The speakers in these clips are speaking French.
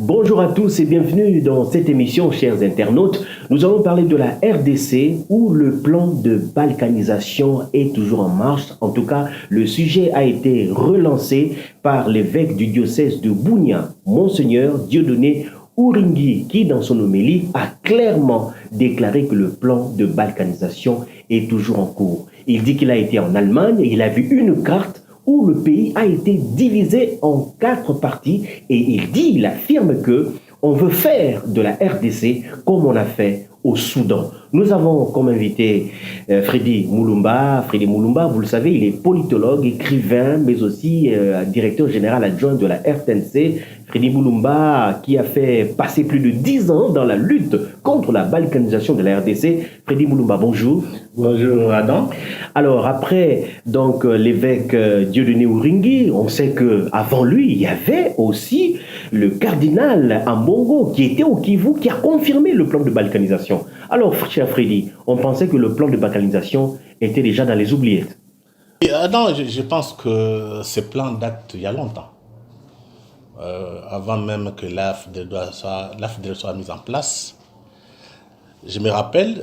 Bonjour à tous et bienvenue dans cette émission, chers internautes. Nous allons parler de la RDC où le plan de balkanisation est toujours en marche. En tout cas, le sujet a été relancé par l'évêque du diocèse de Bunia, Monseigneur Dieudonné Uringui, qui dans son homélie a clairement déclaré que le plan de balkanisation est toujours en cours. Il dit qu'il a été en Allemagne et il a vu une carte où le pays a été divisé en 4 parties et il affirme que on veut faire de la RDC comme on a fait au Soudan. Nous avons comme invité Freddy Moulumba. Freddy Moulumba, vous le savez, il est politologue, écrivain, mais aussi directeur général adjoint de la RTNC. Freddy Moulumba, qui a fait passer plus de 10 ans dans la lutte contre la balkanisation de la RDC. Freddy Moulumba, bonjour. Bonjour Adam. Alors après donc l'évêque Dieudonné Uringui, on sait que avant lui, il y avait aussi le cardinal Ambongo qui était au Kivu, qui a confirmé le plan de balkanisation. Alors, cher Freddy, on pensait que le plan de balkanisation était déjà dans les oubliettes. Adam, je pense que ce plan date il y a longtemps. Avant même que l'AFD soit mise en place. Je me rappelle,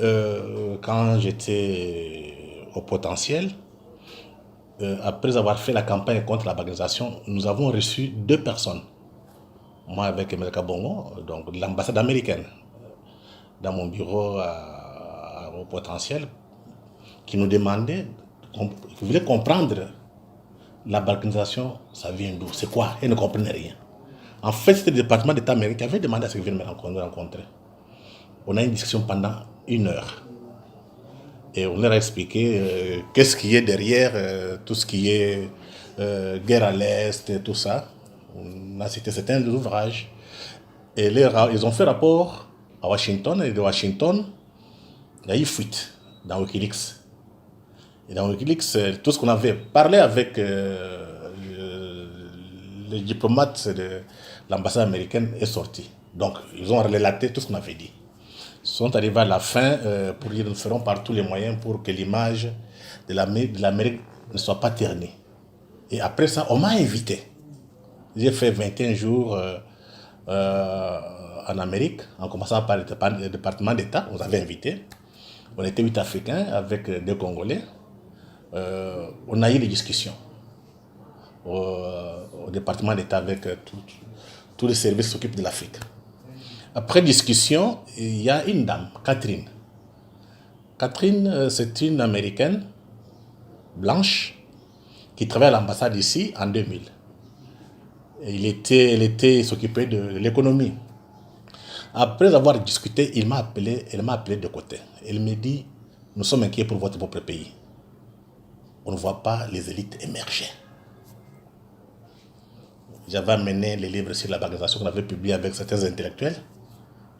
quand j'étais au potentiel, après avoir fait la campagne contre la balkanisation, nous avons reçu 2 personnes. Moi avec Emelka Bongo, donc de l'ambassade américaine, dans mon bureau au potentiel, qui nous demandaient, qui voulaient comprendre la balkanisation, ça vient d'où, c'est quoi, ils ne comprenaient rien. En fait, c'était le département d'État américain qui avait demandé à ce qu'ils viennent me rencontrer. On a eu une discussion pendant 1 heure. Et on leur a expliqué qu'est-ce qui est derrière tout ce qui est guerre à l'Est et tout ça. On a cité certains ouvrages. Et ils ont fait rapport à Washington. Et de Washington, il y a eu fuite dans Wikileaks. Et dans Wikileaks, tout ce qu'on avait parlé avec les diplomates de l'ambassade américaine est sorti. Donc, ils ont relaté tout ce qu'on avait dit. Ils sont arrivés à la fin pour dire nous ferons par tous les moyens pour que l'image de l'Amérique ne soit pas ternie. Et après ça, on m'a invité. J'ai fait 21 jours en Amérique, en commençant par le département d'État. On nous avait invités. On était 8 Africains avec 2 Congolais. On a eu des discussions au département d'État avec tous les services qui s'occupent de l'Afrique. Après discussion, il y a une dame, Catherine. Catherine, c'est une Américaine blanche qui travaille à l'ambassade ici en 2000. Elle s'occupait de l'économie. Après avoir discuté, elle m'a appelé de côté. Elle me dit, nous sommes inquiets pour votre propre pays. On ne voit pas les élites émerger. J'avais amené les livres sur la balkanisation qu'on avait publiés avec certains intellectuels.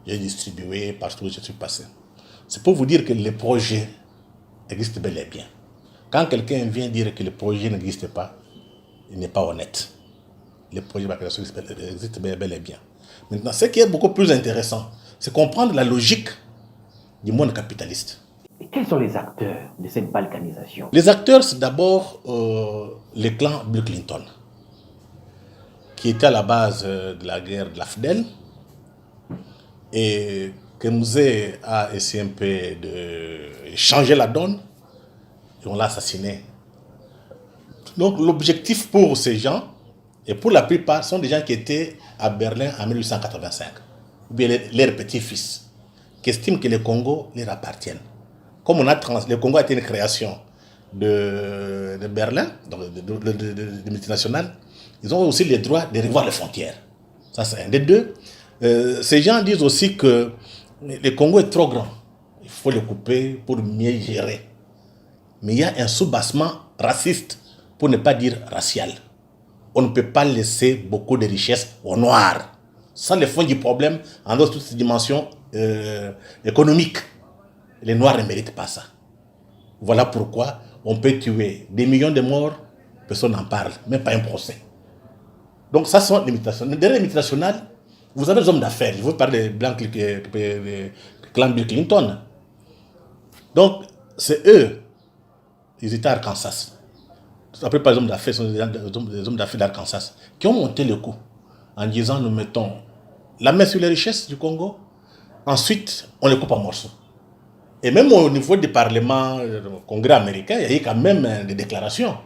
J'ai distribué partout où je suis passé. C'est pour vous dire que les projets existent bel et bien. Quand quelqu'un vient dire que le projet n'existe pas, il n'est pas honnête. Les projets de balkanisation existent bel et bien. Maintenant, ce qui est beaucoup plus intéressant, c'est comprendre la logique du monde capitaliste. Et quels sont les acteurs de cette balkanisation? Les acteurs, c'est d'abord le clan Bill Clinton, qui était à la base de la guerre de l'AFDEL, et que Mouzé a essayé un peu de changer la donne, et on l'a assassiné. Donc l'objectif pour ces gens, et pour la plupart, sont des gens qui étaient à Berlin en 1885, ou bien leurs petits-fils, qui estiment que le Congo leur appartient. Comme le Congo a été une création de Berlin, donc de multinationales, ils ont aussi le droit de revoir les frontières. Ça, c'est un des deux. Ces gens disent aussi que le Congo est trop grand. Il faut le couper pour mieux gérer. Mais il y a un soubassement raciste, pour ne pas dire racial. On ne peut pas laisser beaucoup de richesses aux Noirs. Ça, le fond du problème, en dehors de toutes ces dimensions économiques. Les Noirs ne méritent pas ça. Voilà pourquoi on peut tuer des millions de morts, personne n'en parle, même pas un procès. Donc ça, sont les multinationales. Derrière les multinationales, vous avez des hommes d'affaires. Je veux parler des clan Bill Clinton. Donc, c'est eux, ils étaient à Arkansas. Après, par exemple, des hommes d'affaires d'Arkansas qui ont monté le coup en disant nous mettons la main sur les richesses du Congo. Ensuite, on les coupe en morceaux. Et même au niveau du Parlement, du Congrès américain, il y a eu quand même des déclarations.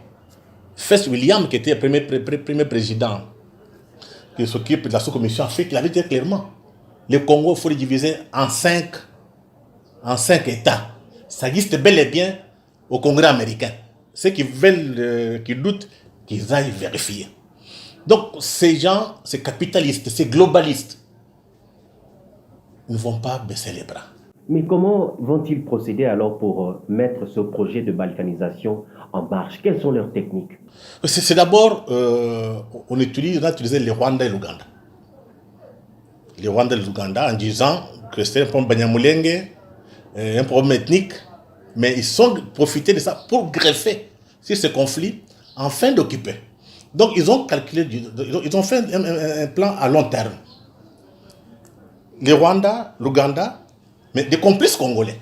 Fess William, qui était le premier président qui s'occupe de la sous-commission Afrique, il avait dit clairement, le Congo, il faut le diviser en cinq États. Ça existe bel et bien au Congrès américain. Ceux qui veulent, qui doutent, qu'ils aillent vérifier. Donc, ces gens, ces capitalistes, ces globalistes, ne vont pas baisser les bras. Mais comment vont-ils procéder alors pour mettre ce projet de balkanisation en marche? Quelles sont leurs techniques? C'est d'abord, on a utilisé le Rwanda et l'Ouganda. Le Rwanda et l'Ouganda en disant que c'est un problème Banyamulenge, un problème ethnique, mais ils ont profité de ça pour greffer sur ce conflit en fin d'occuper. Donc ils ont calculé, ils ont fait un plan à long terme. Le Rwanda, l'Ouganda, mais des complices congolais.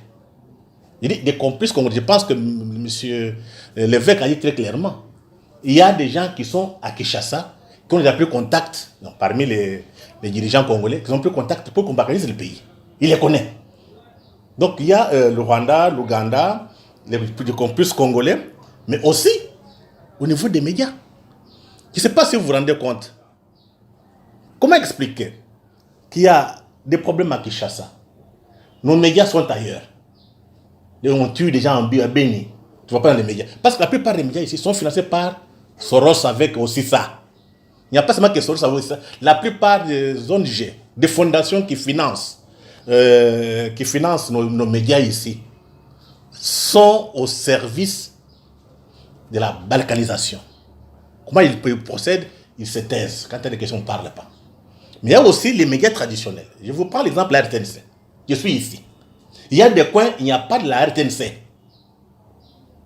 Il dit des complices congolais. Je pense que M. l'évêque a dit très clairement. Il y a des gens qui sont à Kinshasa, qui ont déjà pris contact, donc, parmi les dirigeants congolais, qui ont pris contact pour qu'on balkanise le pays. Il les connaît. Donc il y a le Rwanda, l'Ouganda, les complices congolais, mais aussi au niveau des médias. Je ne sais pas si vous vous rendez compte. Comment expliquer qu'il y a des problèmes à Kinshasa? Nos médias sont ailleurs. Et on tue des gens à Béni. Tu ne vois pas dans les médias. Parce que la plupart des médias ici sont financés par Soros avec aussi ça. Il n'y a pas seulement que Soros avec aussi ça. La plupart des ONG, des fondations qui financent nos médias ici, sont au service de la balkanisation. Comment ils procèdent? Ils se taisent. Quand il y a des questions, on ne parle pas. Mais il y a aussi les médias traditionnels. Je vous prends l'exemple de la RTNC. Je suis ici. Il y a des coins, il n'y a pas de la RTNC.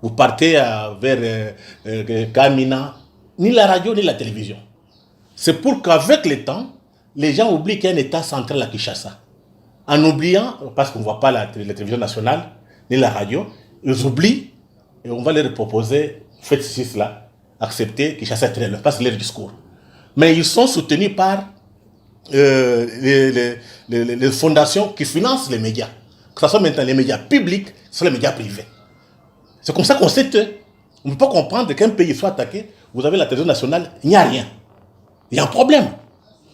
Vous partez vers Kamina, ni la radio, ni la télévision. C'est pour qu'avec le temps, les gens oublient qu'il y a un État central à Kinshasa. En oubliant, parce qu'on ne voit pas la télévision nationale, ni la radio, ils oublient et on va leur proposer, faites ceci, cela, acceptez Kinshasa est très loin, parce que leur discours. Mais ils sont soutenus par les fondations qui financent les médias. Que ce soit maintenant les médias publics, ce soit les médias privés. C'est comme ça qu'on sait que on ne peut pas comprendre qu'un pays soit attaqué, vous avez la télévision nationale, il n'y a rien. Il y a un problème.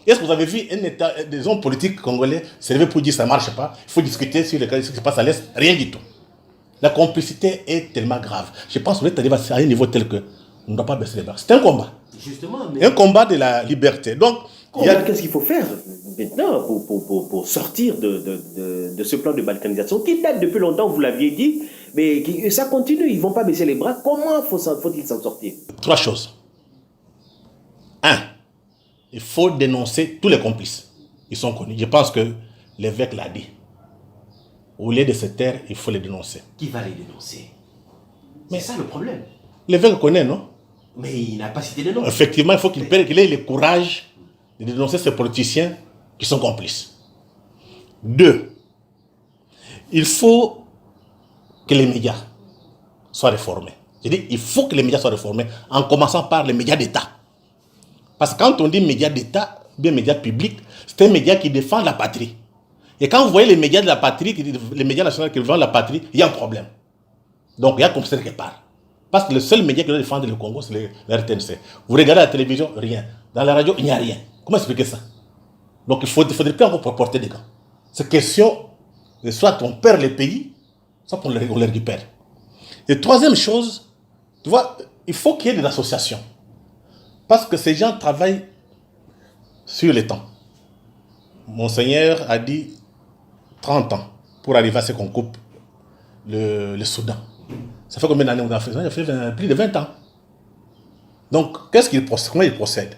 Est-ce que vous avez vu un État, des hommes politiques congolais se lever pour dire que ça ne marche pas, il faut discuter sur ce qui se passe à l'Est? Rien du tout. La complicité est tellement grave. Je pense qu'on est arrivé à un niveau tel que on ne doit pas baisser les bras. C'est un combat. Justement. Mais... un combat de la liberté. Donc, qu'est-ce qu'il faut faire maintenant pour sortir de ce plan de balkanisation qui date depuis longtemps, vous l'aviez dit, mais ça continue, ils ne vont pas baisser les bras. Comment faut-il s'en sortir? 3 choses. 1. Il faut dénoncer tous les complices. Ils sont connus. Je pense que l'évêque l'a dit. Au lieu de se taire, il faut les dénoncer. Qui va les dénoncer? C'est ça le problème. L'évêque connaît, non? Mais il n'a pas cité de nom. Effectivement, il faut qu'il ait le courage de dénoncer ces politiciens qui sont complices. 2. Il faut que les médias soient réformés. Je dis, il faut que les médias soient réformés, en commençant par les médias d'État. Parce que quand on dit médias d'État, bien médias publics, c'est un média qui défend la patrie. Et quand vous voyez les médias de la patrie, les médias nationaux qui défendent la patrie, il y a un problème. Donc il y a comme ça quelque part. Parce que le seul média qui doit défendre le Congo, c'est le RTNC. Vous regardez la télévision, rien. Dans la radio, il n'y a rien. Comment expliquer ça? Donc il faudrait plus encore porter des gants. C'est question, soit on perd le pays, soit on le récupère. Et troisième chose, tu vois, il faut qu'il y ait des associations. Parce que ces gens travaillent sur le temps. Monseigneur a dit 30 ans pour arriver à ce qu'on coupe le Soudan. Ça fait combien d'années on a fait ça? Il a fait plus de 20 ans. Donc, comment ils procèdent?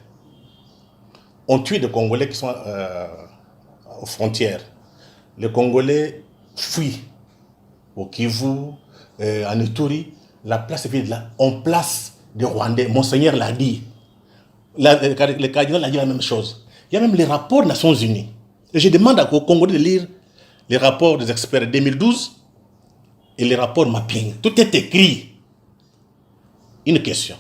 On tue des Congolais qui sont aux frontières. Les Congolais fuient au Kivu, en Ituri. La place est vide là. On place des Rwandais. Monseigneur l'a dit. Le cardinal a dit la même chose. Il y a même les rapports des Nations Unies. Et je demande aux Congolais de lire les rapports des experts de 2012 et les rapports mapping. Tout est écrit. Une question.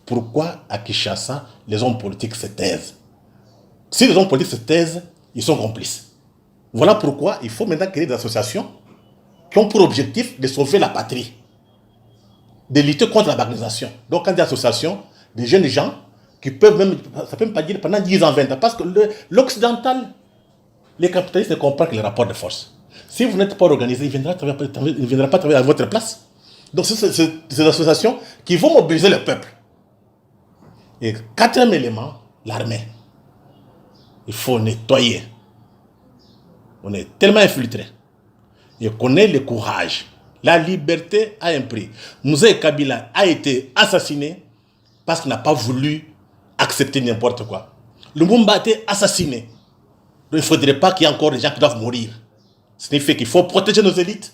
Pourquoi à Kinshasa, les hommes politiques se taisent? Si les hommes politiques se taisent, Ils sont complices. Voilà pourquoi il faut maintenant créer des associations qui ont pour objectif de sauver la patrie, de lutter contre la banalisation. Donc, quand il y a des associations, des jeunes gens qui peuvent même, ça peut même pas dire pendant 10 ans, 20 ans, parce que l'occidental, les capitalistes ne comprennent que les rapports de force. Si vous n'êtes pas organisé, il ne viendra pas travailler à votre place. Donc, c'est ces associations qui vont mobiliser le peuple. Et quatrième élément, l'armée. Il faut nettoyer. On est tellement infiltré. Et qu'on ait le courage. La liberté a un prix. Moussa Kabila a été assassiné parce qu'il n'a pas voulu accepter n'importe quoi. Lumumba a été assassiné. Donc il ne faudrait pas qu'il y ait encore des gens qui doivent mourir. Ce signifie qu'il faut protéger nos élites.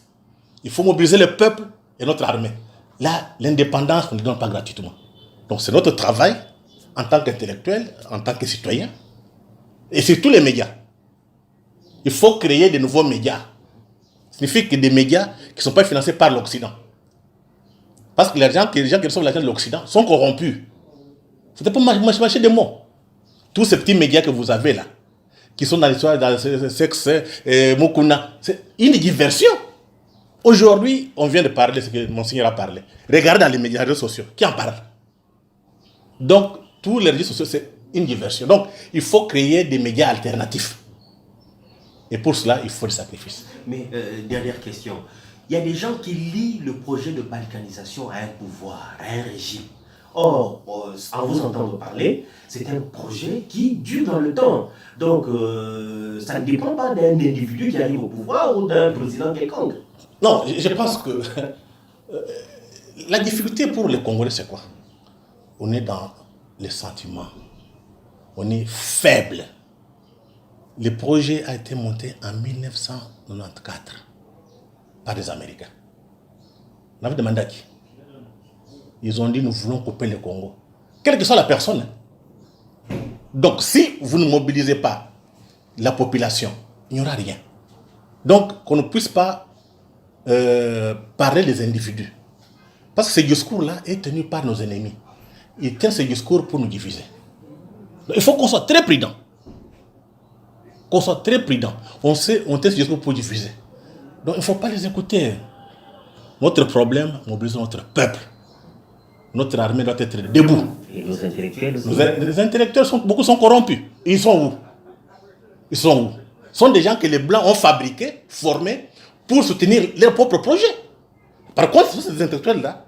Il faut mobiliser le peuple et notre armée. Là, l'indépendance, on ne donne pas gratuitement. Donc c'est notre travail en tant qu'intellectuel, en tant que citoyen. Et c'est tous les médias. Il faut créer de nouveaux médias. Ça signifie que des médias qui ne sont pas financés par l'Occident. Parce que les gens qui reçoivent l'argent de l'Occident sont corrompus. C'était pour marcher des mots. Tous ces petits médias que vous avez là, qui sont dans l'histoire, dans le sexe, Mukuna, c'est une diversion. Aujourd'hui, on vient de parler, ce que Monseigneur a parlé. Regardez dans les médias, les réseaux sociaux, qui en parle? Donc, tous les réseaux sociaux, c'est une diversion. Donc, il faut créer des médias alternatifs. Et pour cela, il faut des sacrifices. Mais, dernière question. Il y a des gens qui lient le projet de balkanisation à un pouvoir, à un régime. Or, en vous entendant parler, c'est un projet qui dure dans le temps. Donc, ça ne dépend pas d'un individu qui arrive au pouvoir ou d'un président quelconque. Non, je pense que la difficulté pour les Congolais, c'est quoi? On est dans les sentiments. On est faible. Le projet a été monté en 1994 par les Américains. On avait demandé à qui? Ils ont dit nous voulons couper le Congo. Quelle que soit la personne. Donc si vous ne mobilisez pas la population, il n'y aura rien. Donc qu'on ne puisse pas parler des individus. Parce que ce discours-là est tenu par nos ennemis. Ils tiennent ce discours pour nous diviser. Donc, il faut qu'on soit très prudent. Qu'on soit très prudent. On tient ce discours pour diviser. Donc il ne faut pas les écouter. Notre problème, mobiliser notre peuple. Notre armée doit être debout. Et nos intellectuels aussi. Les intellectuels, beaucoup sont corrompus. Ils sont où? Ils sont où? Ce sont des gens que les Blancs ont fabriqués, formés, pour soutenir leur propre projet. Par contre, ce sont ces intellectuels-là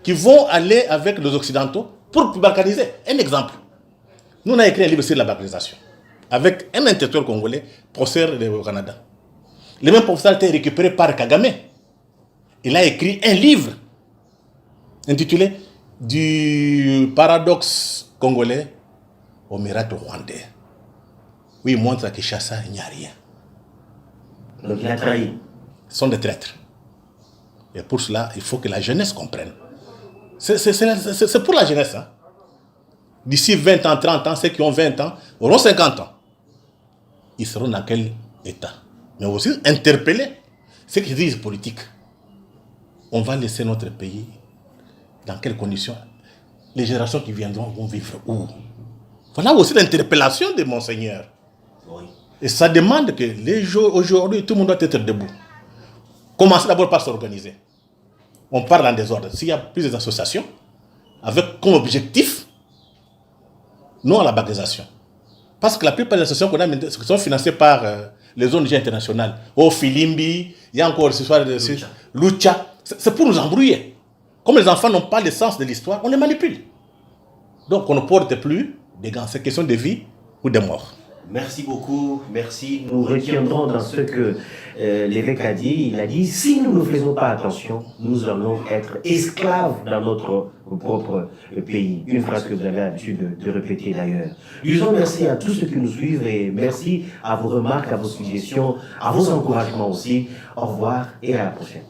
qui vont aller avec les Occidentaux pour balkaniser. Un exemple. Nous, on a écrit un livre sur la balkanisation avec un intellectuel congolais, professeur au Canada. Le même professeur a été récupéré par Kagame. Il a écrit un livre intitulé Du paradoxe congolais au miracle rwandais. Oui, il montre à Kinshasa, il n'y a rien. Donc il a trahi. Ce sont des traîtres. Et pour cela, il faut que la jeunesse comprenne. C'est pour la jeunesse. Hein. D'ici 20 ans, 30 ans, ceux qui ont 20 ans auront 50 ans. Ils seront dans quel état? Mais aussi interpeller ceux qui disent politique. On va laisser notre pays dans quelles conditions? Les générations qui viendront vont vivre où? Voilà aussi l'interpellation de Monseigneur. Oui. Et ça demande que aujourd'hui, tout le monde doit être debout. Commencez d'abord par s'organiser. On parle en désordre. S'il y a plusieurs associations, avec comme objectif, non à la banalisation. Parce que la plupart des associations qu'on a sont financées par les ONG internationales. Au Filimbi, il y a encore ce soir de Lucha. C'est pour nous embrouiller. Comme les enfants n'ont pas le sens de l'histoire, on les manipule. Donc on ne porte plus des gants. C'est question de vie ou de mort. Merci beaucoup, merci. Nous retiendrons dans ce que l'évêque a dit. Il a dit, si nous ne faisons pas attention, nous allons être esclaves dans notre propre pays. Une phrase que vous avez l'habitude de répéter d'ailleurs. Disons merci à tous ceux qui nous suivent et merci à vos remarques, à vos suggestions, à vos encouragements aussi. Au revoir et à la prochaine.